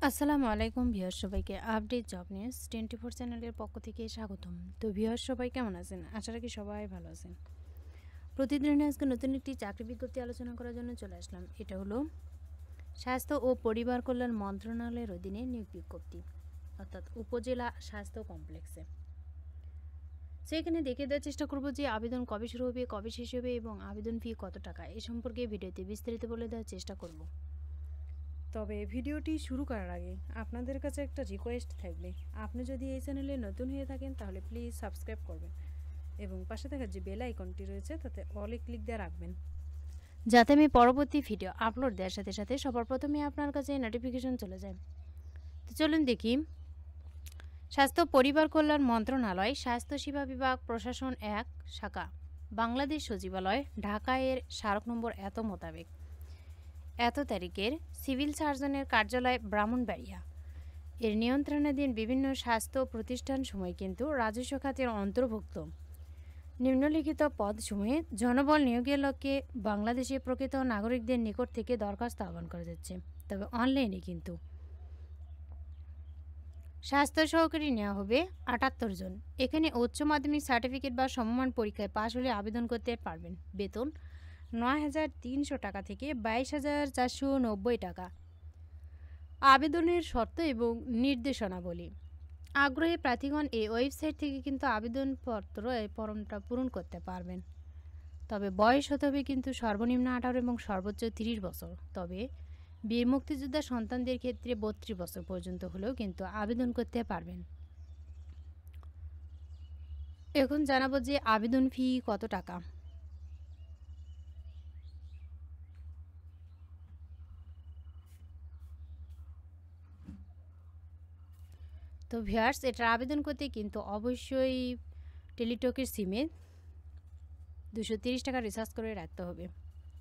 আসসালামু আলাইকুম ভিউয়ার্স, সবাইকে আপডেট জব নিউজ 24 চ্যানেলের পক্ষ থেকে স্বাগতম। তো ভিউয়ার্স, সবাই কেমন আছেন? আশা রাখি সবাই ভালো আছেন। প্রতিদিনের আজকে নতুন একটি চাকরি বিজ্ঞপ্তি আলোচনা করার জন্য চলে আসলাম। এটা হলো স্বাস্থ্য ও পরিবার কল্যাণ মন্ত্রণালয়ের অধীনে নিয়োগ বিজ্ঞপ্তি, অর্থাৎ উপজেলা স্বাস্থ্য কমপ্লেক্সে। সেখানে দেখে দেওয়ার চেষ্টা করব যে আবেদন কবে শুরু হবে, কবে শেষ হবে এবং আবেদন ফি কত টাকা, এ সম্পর্কে ভিডিওতে বিস্তারিত বলে দেওয়ার চেষ্টা করব। তবে ভিডিওটি শুরু করার আগে আপনাদের কাছে একটা রিকোয়েস্ট থাকবে, আপনি যদি এই চ্যানেলে নতুন হয়ে থাকেন তাহলে প্লিজ সাবস্ক্রাইব করবেন এবং পাশে থাকা যে বেল আইকনটি রয়েছে তাতে অলে ক্লিক দিয়ে রাখবেন, যাতে আমি পরবর্তী ভিডিও আপলোড দেওয়ার সাথে সাথে সবার প্রথমে আপনার কাছে নোটিফিকেশন চলে যায়। তো চলুন দেখি। স্বাস্থ্য পরিবার কল্যাণ মন্ত্রণালয়, স্বাস্থ্য সেবা বিভাগ, প্রশাসন 1 শাখা, বাংলাদেশ সচিবালয়, ঢাকা এর স্মারক নম্বর এত মোতাবেক এত তারিখের সিভিল সার্জনের কার্যালয় ব্রাহ্মণবাড়িয়া এর নিয়ন্ত্রণাধীন বিভিন্ন স্বাস্থ্য প্রতিষ্ঠান সময় কিন্তু রাজস্ব খাতের অন্তর্ভুক্ত নিম্নলিখিত পদসমূহে জনবল নিয়োগের লক্ষ্যে বাংলাদেশের প্রকৃত নাগরিকদের নিকট থেকে দরখাস্ত আহ্বান করা যাচ্ছে, তবে অনলাইনে কিন্তু। স্বাস্থ্য সহকারী নেওয়া হবে 78 জন। এখানে উচ্চ মাধ্যমিক সার্টিফিকেট বা সমমান পরীক্ষায় পাশ হলে আবেদন করতে পারবেন। বেতন 9,300 টাকা থেকে 22,490 টাকা। আবেদনের শর্ত এবং নির্দেশনাবলী। আগ্রহী প্রার্থীগণ এই ওয়েবসাইট থেকে কিন্তু আবেদনপত্র এই ফর্মটা পূরণ করতে পারবেন। তবে বয়স হতে হবে কিন্তু সর্বনিম্ন 18 এবং সর্বোচ্চ 30 বছর। তবে বীর মুক্তিযোদ্ধা সন্তানদের ক্ষেত্রে 32 বছর পর্যন্ত হলেও কিন্তু আবেদন করতে পারবেন। এখন জানাবো যে আবেদন ফি কত টাকা। তো ভিউয়ার্স, এটা আবেদন করতে কিন্তু অবশ্যই টেলিটকের সিমে 230 টাকা রিচার্জ করে রাখতে হবে,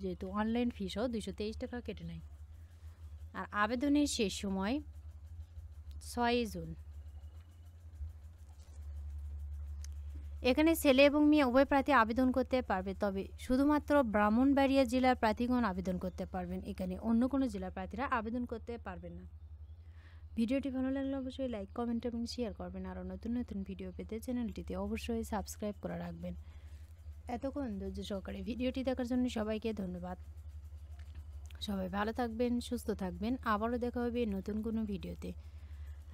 যেহেতু অনলাইন ফিসও 223 টাকা কেটে নেয়। আর আবেদনের শেষ সময় 6 জুন। এখানে ছেলে এবং মেয়ে উভয় প্রার্থী আবেদন করতে পারবে, তবে শুধুমাত্র ব্রাহ্মণবাড়িয়া জেলার প্রার্থীগণ আবেদন করতে পারবেন। এখানে অন্য কোনো জেলার প্রার্থীরা আবেদন করতে পারবেন না। ভিডিওটি ভালো লাগলে অবশ্যই লাইক, কমেন্ট এবং শেয়ার করবেন। আরও নতুন নতুন ভিডিও পেতে চ্যানেলটিতে অবশ্যই সাবস্ক্রাইব করে রাখবেন। এতক্ষণ ধৈর্য সহকারে ভিডিওটি দেখার জন্য সবাইকে ধন্যবাদ। সবাই ভালো থাকবেন, সুস্থ থাকবেন। আবারও দেখা হবে নতুন কোনো ভিডিওতে।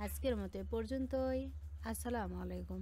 আজকের মতো পর্যন্তই। আসসালামু আলাইকুম।